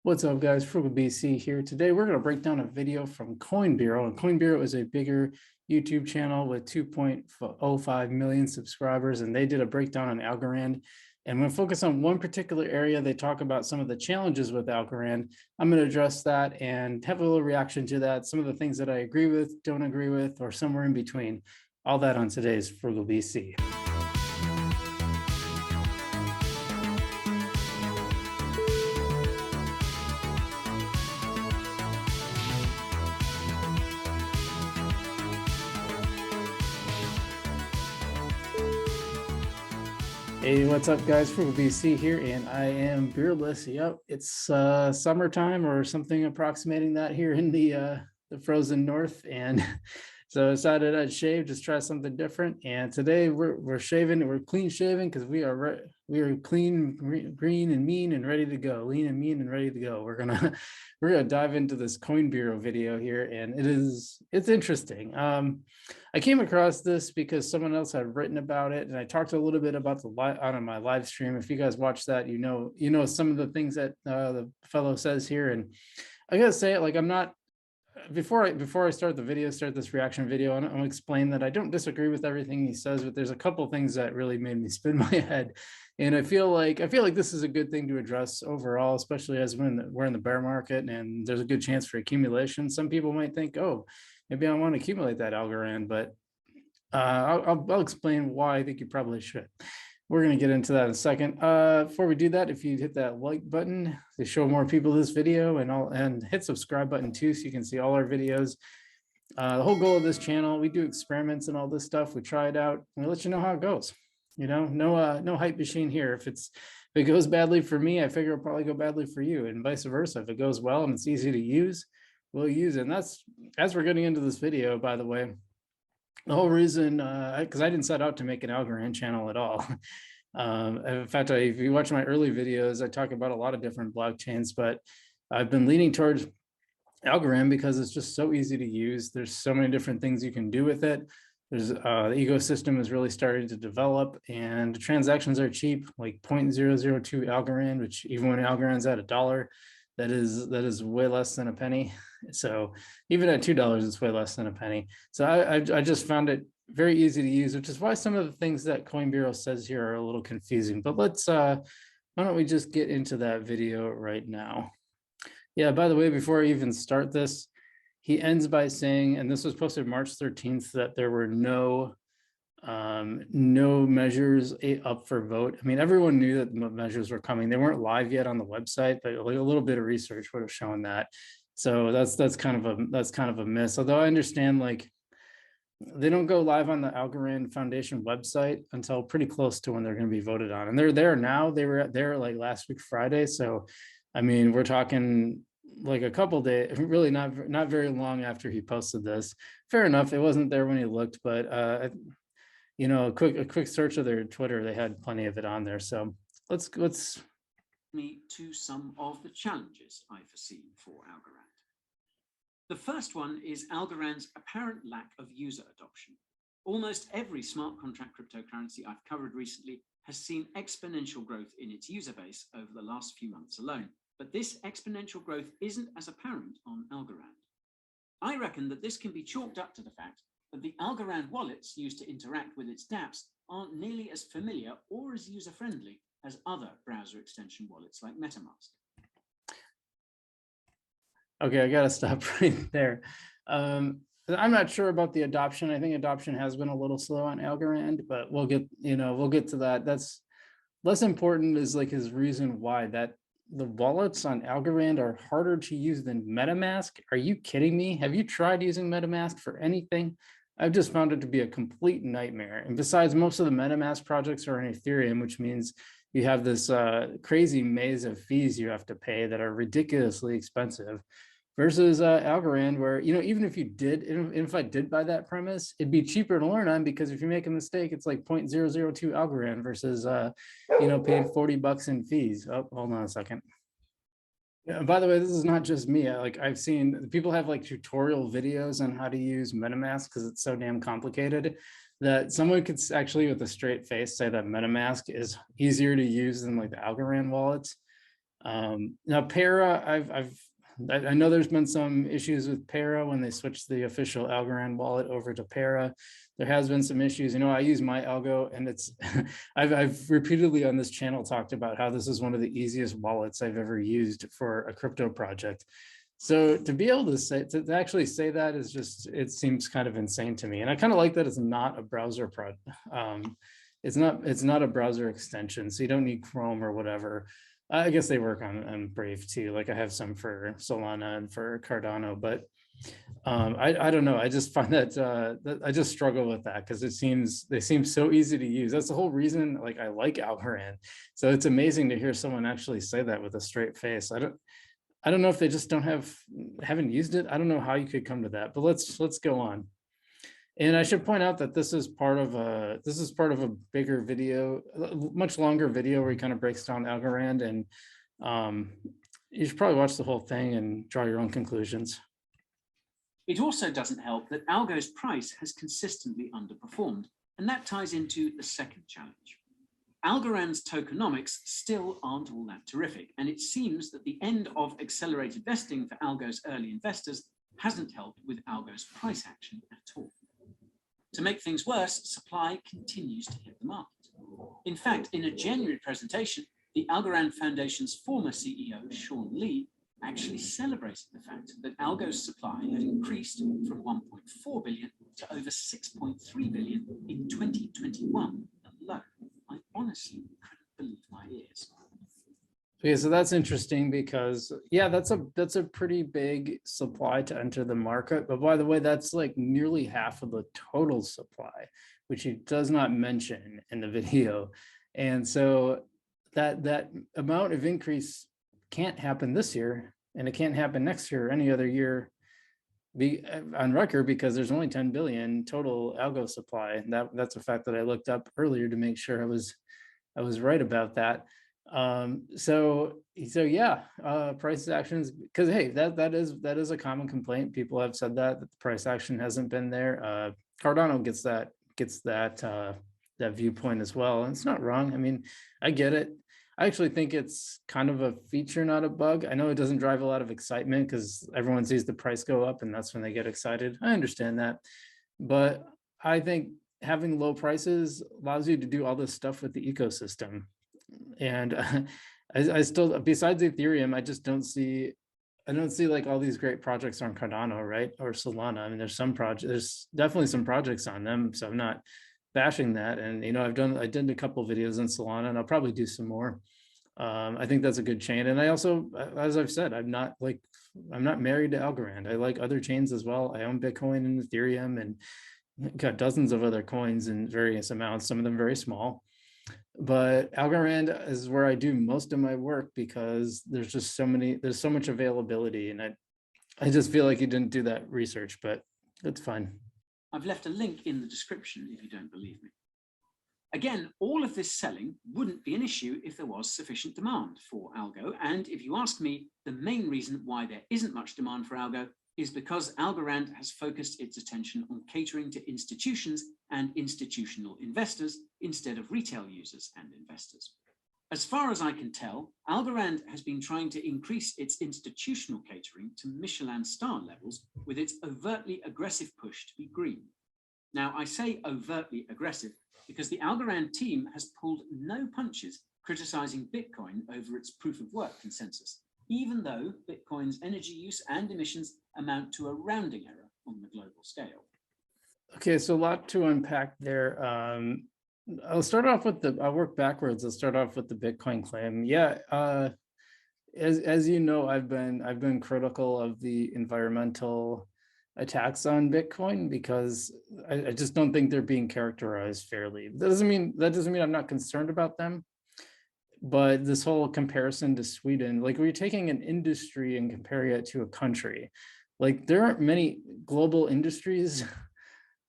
What's up, guys? Frugal BC here. Today, we're going to break down a video from Coinbase. And Coinbase is a bigger YouTube channel with 2.05 million subscribers, and they did a breakdown on Algorand. And we'll focus on one particular area. They talk about some of the challenges with Algorand. I'm going to address that and have a little reaction to that, some of the things that I agree with, don't agree with, or somewhere in between. All that on today's Frugal BC. Hey, what's up, guys? Frugal BC here, and I am beardless. Yep, it's summertime or something approximating that here in the frozen north, and so I decided I'd shave, just try something different. And today we're shaving, we're clean shaven because we are clean, green, and mean and ready to go. Lean and mean and ready to go. We're gonna dive into this Coinbase video here, and it's interesting. I came across this because someone else had written about it, and I talked a little bit about on my live stream. If you guys watch that, you know some of the things that the fellow says here. And I gotta say it, like, I'm not, before I start the video, start this reaction video, and I'll explain that I don't disagree with everything he says, but there's a couple things that really made me spin my head. And I feel like this is a good thing to address overall, especially as we're in the bear market and there's a good chance for accumulation. Some people might think, oh, maybe I want to accumulate that Algorand, but I'll explain why I think you probably should. We're going to get into that in a second. Before we do that, if you hit that like button to show more people this video, and hit subscribe button too, so you can see all our videos. The whole goal of this channel, we do experiments and all this stuff. We try it out and we let you know how it goes. You know, no hype machine here. If it goes badly for me, I figure it'll probably go badly for you, and vice versa. If it goes well and it's easy to use, we'll use it. And that's, as we're getting into this video, by the way, the whole reason, because I didn't set out to make an Algorand channel at all. In fact, if you watch my early videos, I talk about a lot of different blockchains, but I've been leaning towards Algorand because it's just so easy to use. There's so many different things you can do with it. There's the ecosystem is really starting to develop, and the transactions are cheap, like 0.002 Algorand, which even when Algorand's at $1, that is way less than a penny. So even at $2, it's way less than a penny. So I just found it very easy to use, which is why some of the things that Coinbase says here are a little confusing. But let's why don't we just get into that video right now? Yeah, by the way, before I even start this, he ends by saying, and this was posted March 13th, that there were no measures up for vote. I mean, everyone knew that measures were coming. They weren't live yet on the website, but a little bit of research would have shown that. So that's kind of a miss. Although I understand, like, they don't go live on the Algorand Foundation website until pretty close to when they're going to be voted on, and they're there now. They were there like last week Friday. So, I mean, we're talking like a couple days, really not very long after he posted this. Fair enough, it wasn't there when he looked, but you know, a quick search of their Twitter, they had plenty of it on there. So let's me to some of the challenges I foresee for Algorand. The first one is Algorand's apparent lack of user adoption. Almost every smart contract cryptocurrency I've covered recently has seen exponential growth in its user base over the last few months alone, but this exponential growth isn't as apparent on Algorand. I reckon that this can be chalked up to the fact that the Algorand wallets used to interact with its dApps aren't nearly as familiar or as user-friendly as other browser extension wallets like MetaMask. Okay, I gotta stop right there. I'm not sure about the adoption. I think adoption has been a little slow on Algorand, but we'll get to that. That's less important, is like his reason why that the wallets on Algorand are harder to use than MetaMask. Are you kidding me? Have you tried using MetaMask for anything? I've just found it to be a complete nightmare. And besides, most of the MetaMask projects are in Ethereum, which means you have this crazy maze of fees you have to pay that are ridiculously expensive, versus Algorand, where, you know, even if you did, if I did buy that premise, it'd be cheaper to learn on, because if you make a mistake, it's like 0.002 Algorand versus, you know, paying $40 in fees. Oh, hold on a second. Yeah, by the way, this is not just me. I've seen people have like tutorial videos on how to use MetaMask because it's so damn complicated that someone could actually with a straight face say that MetaMask is easier to use than like the Algorand wallets. Now Para, I know there's been some issues with Para when they switched the official Algorand wallet over to Para. There has been some issues. You know, I use my Algo, and it's I've repeatedly on this channel talked about how this is one of the easiest wallets I've ever used for a crypto project. So to be able to say, to actually say that is just, it seems kind of insane to me. And I kind of like that it's not a browser it's not a browser extension, so you don't need Chrome or whatever. I guess they work on Brave too. Like I have some for Solana and for Cardano, but I don't know. I just find that I just struggle with that because they seem so easy to use. That's the whole reason like I like Algorand. So it's amazing to hear someone actually say that with a straight face. I don't know if they just haven't used it. I don't know how you could come to that, but let's go on. And I should point out that this is part of a bigger video, much longer video where he kind of breaks down Algorand, and you should probably watch the whole thing and draw your own conclusions. It also doesn't help that Algo's price has consistently underperformed, and that ties into the second challenge. Algorand's tokenomics still aren't all that terrific, and it seems that the end of accelerated vesting for Algo's early investors hasn't helped with Algo's price action at all. To make things worse, supply continues to hit the market. In fact, in a January presentation, the Algorand Foundation's former CEO, Sean Lee, actually celebrated the fact that Algo's supply had increased from 1.4 billion to over 6.3 billion in 2021 alone. I honestly couldn't believe my ears. Okay, so that's interesting because yeah, that's a pretty big supply to enter the market. But by the way, that's like nearly half of the total supply, which he does not mention in the video. And so that amount of increase can't happen this year, and it can't happen next year or any other year on record, because there's only 10 billion total algo supply. And that's a fact that I looked up earlier to make sure I was right about that. So yeah, price actions, because hey, that is a common complaint. People have said that the price action hasn't been there. Cardano gets that viewpoint as well, and it's not wrong. I mean, I get it. I actually think it's kind of a feature, not a bug. I know it doesn't drive a lot of excitement because everyone sees the price go up and that's when they get excited. I understand that, but I think having low prices allows you to do all this stuff with the ecosystem. And I still, besides Ethereum, I don't see like all these great projects on Cardano, right? Or Solana. I mean, there's definitely some projects on them, so I'm not bashing that. And you know, I did a couple videos on Solana, and I'll probably do some more. I think that's a good chain. And I also, as I've said, I'm not married to Algorand. I like other chains as well. I own Bitcoin and Ethereum and got dozens of other coins in various amounts, some of them very small. But Algorand is where I do most of my work because there's so much availability, and I just feel like you didn't do that research, but it's fine. I've left a link in the description if you don't believe me. Again, all of this selling wouldn't be an issue if there was sufficient demand for Algo. And if you ask me, the main reason why there isn't much demand for Algo is because Algorand has focused its attention on catering to institutions and institutional investors instead of retail users and investors. As far as I can tell, Algorand has been trying to increase its institutional catering to Michelin star levels with its overtly aggressive push to be green. Now, I say overtly aggressive because the Algorand team has pulled no punches criticizing Bitcoin over its proof of work consensus, even though Bitcoin's energy use and emissions amount to a rounding error on the global scale. Okay, so a lot to unpack there. I'll start off with I'll work backwards. I'll start off with the Bitcoin claim. Yeah, as you know, I've been critical of the environmental attacks on Bitcoin because I just don't think they're being characterized fairly. That doesn't mean I'm not concerned about them, but this whole comparison to Sweden, like we're taking an industry and comparing it to a country. Like there aren't many global industries.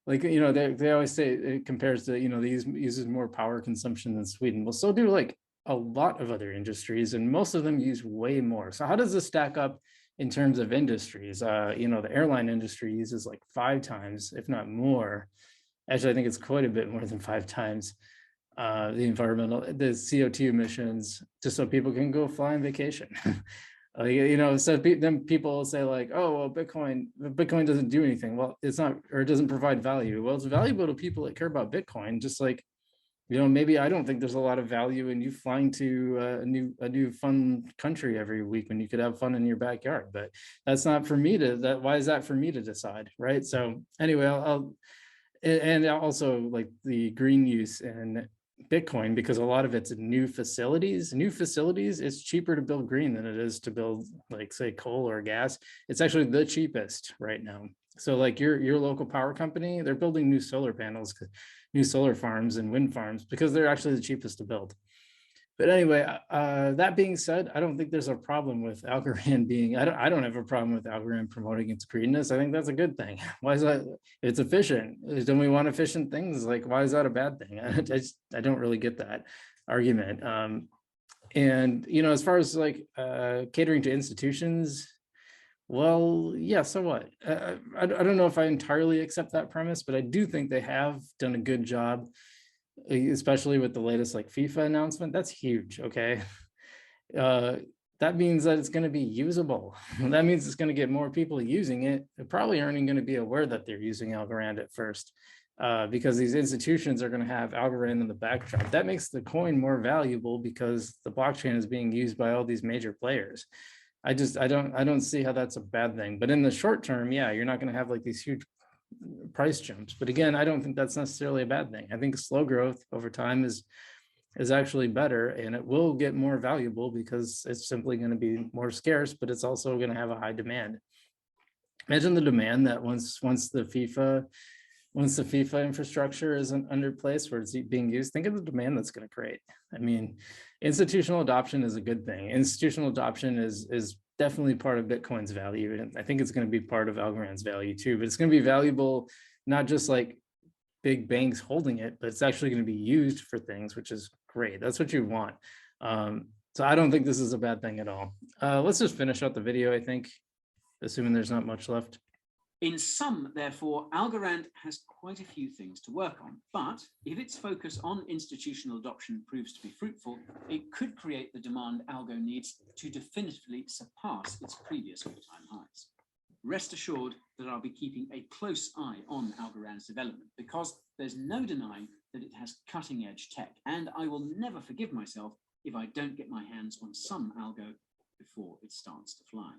Like, you know, they always say it compares to, you know, uses more power consumption than Sweden. Well, so do like a lot of other industries, and most of them use way more. So how does this stack up in terms of industries? You know, the airline industry uses like 5 times, if not more. Actually, I think it's quite a bit more than 5 times. the environmental, the CO2 emissions, just so people can go fly on vacation. So then people will say like, oh, well, Bitcoin doesn't do anything. Well, it's not, or it doesn't provide value. Well, it's valuable to people that care about Bitcoin, just like, maybe I don't think there's a lot of value in you flying to a new fun country every week when you could have fun in your backyard. But that's not for me why is that for me to decide, right? So anyway, and also like the green use in Bitcoin, because a lot of it's new facilities. It's cheaper to build green than it is to build, like, say, coal or gas. It's actually the cheapest right now. So like your local power company, they're building new solar panels, new solar farms and wind farms, because they're actually the cheapest to build. But anyway, that being said, I don't think there's a problem with Algorand being, I don't have a problem with Algorand promoting its greenness. I think that's a good thing. Why is that? It's efficient. Don't we want efficient things? Like, why is that a bad thing? I don't really get that argument. And, as far as like catering to institutions, well, yeah, so what? I don't know if I entirely accept that premise, but I do think they have done a good job, especially with the latest like FIFA announcement. That's huge. Okay. That means that it's going to be usable. That means it's going to get more people using it. They're probably aren't even going to be aware that they're using Algorand at first, because these institutions are going to have Algorand in the backdrop. That makes the coin more valuable because the blockchain is being used by all these major players. I don't see how that's a bad thing. But in the short term, yeah, you're not going to have like these huge price jumps. But again, I don't think that's necessarily a bad thing. I think slow growth over time is actually better, and it will get more valuable because it's simply going to be more scarce, but it's also going to have a high demand. Imagine the demand that once the FIFA infrastructure is under place where it's being used, think of the demand that's going to create. I mean, institutional adoption is a good thing. Institutional adoption is definitely part of Bitcoin's value. And I think it's going to be part of Algorand's value too, but it's going to be valuable, not just like big banks holding it, but it's actually going to be used for things, which is great. That's what you want. So I don't think this is a bad thing at all. Let's just finish out the video, I think, assuming there's not much left. In sum, therefore, Algorand has quite a few things to work on, but if its focus on institutional adoption proves to be fruitful, it could create the demand ALGO needs to definitively surpass its previous all-time highs. Rest assured that I'll be keeping a close eye on Algorand's development, because there's no denying that it has cutting-edge tech, and I will never forgive myself if I don't get my hands on some ALGO before it starts to fly.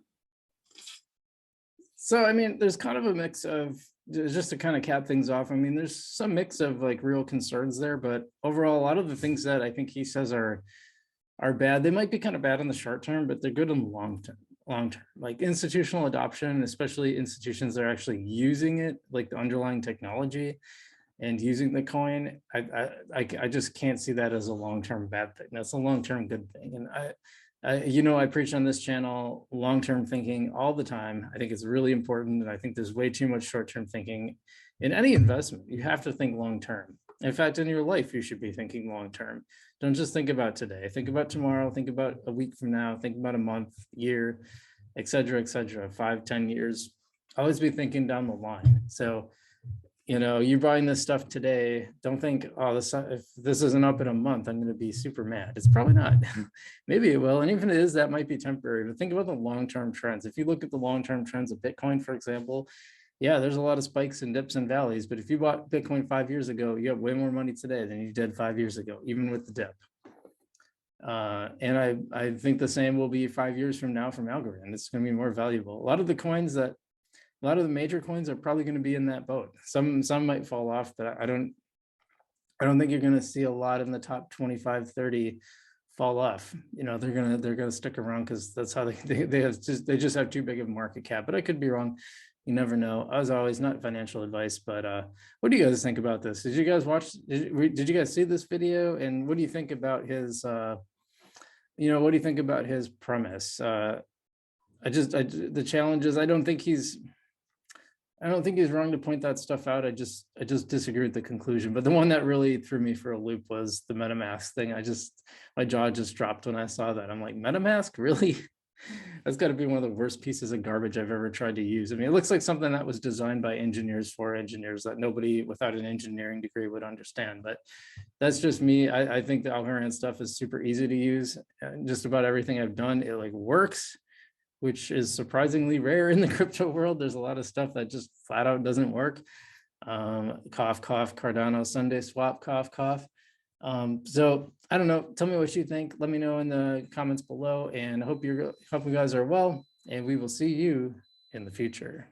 So, I mean, there's kind of a mix of, just to kind of cap things off, I mean, there's some mix of like real concerns there, but overall, a lot of the things that I think he says are bad. They might be kind of bad in the short term, but they're good in the long term. Like institutional adoption, especially institutions that are actually using it, like the underlying technology and using the coin. I just can't see that as a long-term bad thing. That's a long-term good thing. And I preach on this channel long-term thinking all the time. I think it's really important, and I think there's way too much short-term thinking in any investment. You have to think long-term. In fact, in your life, you should be thinking long-term. Don't just think about today. Think about tomorrow. Think about a week from now. Think about a month, year, et cetera, 5, 10 years. Always be thinking down the line. So, you're buying this stuff today. Don't think, oh, if this isn't up in a month, I'm going to be super mad. It's probably not. Maybe it will. And even if it is, that might be temporary. But think about the long-term trends. If you look at the long-term trends of Bitcoin, for example, yeah, there's a lot of spikes and dips and valleys. But if you bought Bitcoin 5 years ago, you have way more money today than you did 5 years ago, even with the dip. And I think the same will be 5 years from now from Algorand. It's going to be more valuable. A lot of the major coins are probably going to be in that boat. Some might fall off, but I don't think you're going to see a lot in the top 25, 30 fall off. They're gonna stick around because that's how they just have too big of a market cap. But I could be wrong. You never know. As always, not financial advice, but what do you guys think about this? Did you guys watch? Did you guys see this video? And what do you think about his? What do you think about his premise? The challenges. I don't think he's wrong to point that stuff out. I just disagree with the conclusion. But the one that really threw me for a loop was the MetaMask thing. My jaw just dropped when I saw that. I'm like, MetaMask, really? That's got to be one of the worst pieces of garbage I've ever tried to use. I mean, it looks like something that was designed by engineers for engineers that nobody without an engineering degree would understand. But that's just me. I think the Algorand stuff is super easy to use. Just about everything I've done, it like works, which is surprisingly rare in the crypto world. There's a lot of stuff that just flat out doesn't work. Cough, cough, Cardano Sunday swap, cough, cough. So I don't know. Tell me what you think. Let me know in the comments below, and hope you guys are well, and we will see you in the future.